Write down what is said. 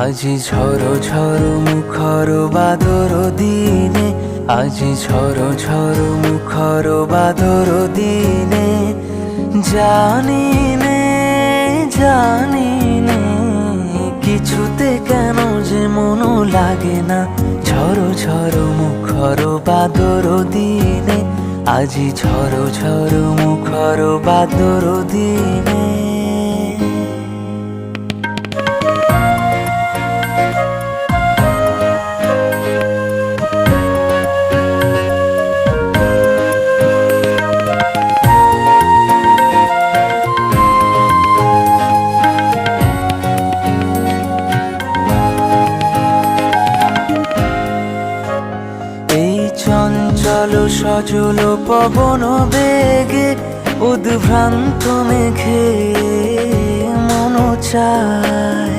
আজি ঝড় ঝড় মুখর বাদর দিনে, আজি ঝড় ঝড় মুখর বাদর দিনে, জানি নে জানি নে কিছুতে কেন যে মন লাগে না। ঝড় ঝড় মুখর বাদর দিনে, আজি ঝড় ঝড় মুখর বাদর দিনে। চঞ্চল সজল পবন বেগে, উদ্ভ্রান্ত মেঘে মন চায়